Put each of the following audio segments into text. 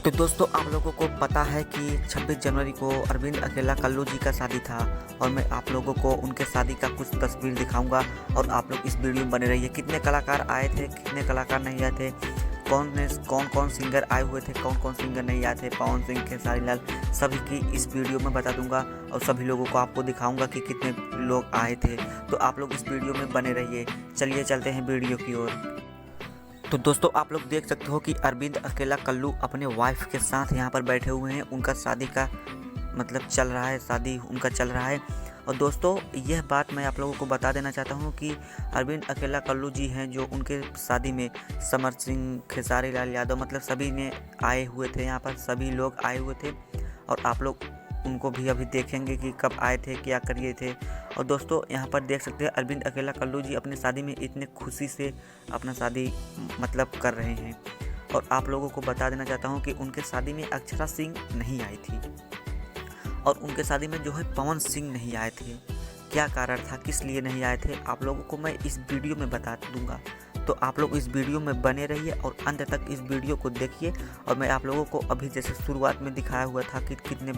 तो दोस्तों आप लोगों को पता है कि 26 जनवरी को अरविंद अकेला कल्लू जी का शादी था और मैं आप लोगों को उनके शादी का कुछ तस्वीर दिखाऊंगा और आप लोग इस वीडियो में बने रहिए। कितने कलाकार आए थे, कितने कलाकार नहीं आए थे, कौन कौन सिंगर आए हुए थे, कौन कौन सिंगर नहीं आए थे, पवन सिंह, खेसारी लाल, सभी की इस वीडियो में बता दूंगा और सभी लोगों को आपको दिखाऊंगा कि कितने लोग आए थे। तो आप लोग इस वीडियो में बने रहिए। चलिए चलते हैं वीडियो की ओर। तो दोस्तों आप लोग देख सकते हो कि अरविंद अकेला कल्लू अपने वाइफ के साथ यहाँ पर बैठे हुए हैं। उनका शादी का मतलब चल रहा है, शादी उनका चल रहा है। और दोस्तों यह बात मैं आप लोगों को बता देना चाहता हूँ कि अरविंद अकेला कल्लू जी हैं जो उनके शादी में समर सिंह, खेसारी लाल यादव मतलब सभी ने आए हुए थे। यहाँ पर सभी लोग आए हुए थे और आप लोग उनको भी अभी देखेंगे कि कब आए थे, क्या करिए थे। और दोस्तों यहाँ पर देख सकते हैं अरविंद अकेला कल्लू जी अपनी शादी में इतने खुशी से अपना शादी मतलब कर रहे हैं। और आप लोगों को बता देना चाहता हूँ कि उनके शादी में अक्षरा सिंह नहीं आई थी और उनके शादी में जो है पवन सिंह नहीं आए थे। क्या कारण था, किस लिए नहीं आए थे, आप लोगों को मैं इस वीडियो में बता दूंगा। तो आप लोग इस वीडियो में बने रहिए और अंत तक इस वीडियो को देखिए। और मैं आप लोगों को अभी जैसे शुरुआत में दिखाया हुआ था कि कितने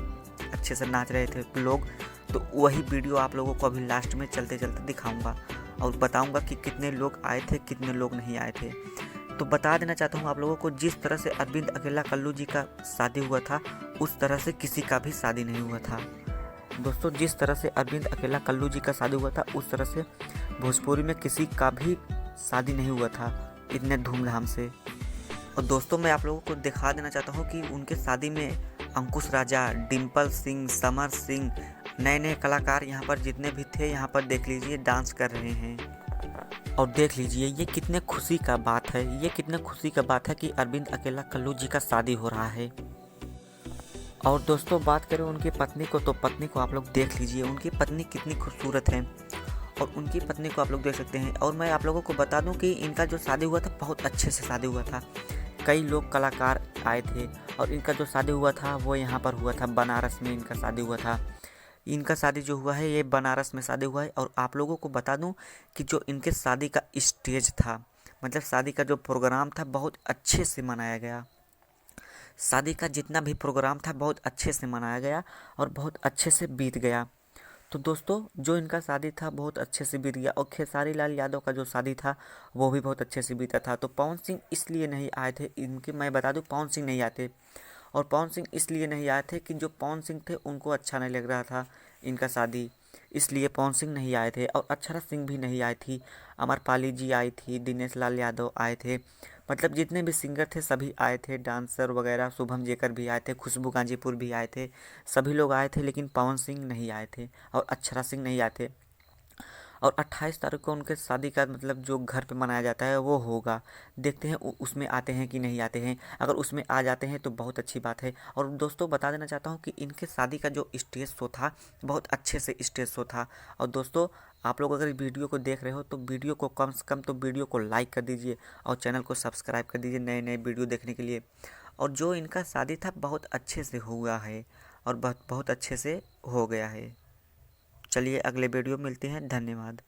अच्छे से नाच रहे थे लोग, तो वही वीडियो आप लोगों को अभी लास्ट में चलते चलते दिखाऊंगा और बताऊंगा कि कितने लोग आए थे, कितने लोग नहीं आए थे। तो बता देना चाहता हूँ आप लोगों को, जिस तरह से अरविंद अकेला कल्लू जी का शादी हुआ था उस तरह से किसी का भी शादी नहीं हुआ था। दोस्तों जिस तरह से अरविंद अकेला कल्लू जी का शादी हुआ था उस तरह से भोजपुरी में किसी का भी शादी नहीं हुआ था इतने धूमधाम से। और दोस्तों मैं आप लोगों को दिखा देना चाहता हूँ कि उनके शादी में अंकुश राजा, डिम्पल सिंह, समर सिंह, नए नए कलाकार यहाँ पर जितने भी थे यहाँ पर देख लीजिए डांस कर रहे हैं। और देख लीजिए ये कितने खुशी का बात है, ये कितने खुशी का बात है कि अरविंद अकेला कल्लू जी का शादी हो रहा है। और दोस्तों बात करें उनकी पत्नी को, तो पत्नी को आप लोग देख लीजिए, उनकी पत्नी कितनी खूबसूरत है और उनकी पत्नी को आप लोग देख सकते हैं। और मैं आप लोगों को बता दूं कि इनका जो शादी हुआ था बहुत अच्छे से शादी हुआ था। कई लोग कलाकार आए थे और इनका जो शादी हुआ था वो यहाँ पर हुआ था, बनारस में इनका शादी हुआ था। इनका शादी जो हुआ है ये बनारस में शादी हुआ है। और आप लोगों को बता दूं कि जो इनके शादी का स्टेज था मतलब शादी का जो प्रोग्राम था बहुत अच्छे से मनाया गया। शादी का जितना भी प्रोग्राम था बहुत अच्छे से मनाया गया और बहुत अच्छे से बीत गया। तो दोस्तों जो इनका शादी था बहुत अच्छे से बीत गया। और खेसारी लाल यादव का जो शादी था वो भी बहुत अच्छे से बीता था। तो पवन सिंह इसलिए नहीं आए थे, इनके मैं बता दूं पवन सिंह नहीं आए थे। और पवन सिंह इसलिए नहीं आए थे कि जो पवन सिंह थे उनको अच्छा नहीं लग रहा था इनका शादी, इसलिए पवन सिंह नहीं आए थे। और अक्षरा सिंह भी नहीं आई थी, अमरपाली जी आई थी, दिनेश लाल यादव आए थे, मतलब जितने भी सिंगर थे सभी आए थे, डांसर वगैरह शुभम जेकर भी आए थे, खुशबू गाजीपुर भी आए थे, सभी लोग आए थे। लेकिन पवन सिंह नहीं आए थे और अक्षरा सिंह नहीं आए थे। और 28 तारीख को उनके शादी का मतलब जो घर पे मनाया जाता है वो होगा, देखते हैं उसमें आते हैं कि नहीं आते हैं। अगर उसमें आ जाते हैं तो बहुत अच्छी बात है। और दोस्तों बता देना चाहता हूँ कि इनके शादी का जो स्टेज शो था बहुत अच्छे से स्टेज शो था। और दोस्तों आप लोग अगर वीडियो को देख रहे हो तो वीडियो को कम से कम तो वीडियो को लाइक कर दीजिए और चैनल को सब्सक्राइब कर दीजिए नए नए वीडियो देखने के लिए। और जो इनका शादी था बहुत अच्छे से हुआ है और बहुत बहुत अच्छे से हो गया है। चलिए अगले वीडियो में मिलते हैं, धन्यवाद।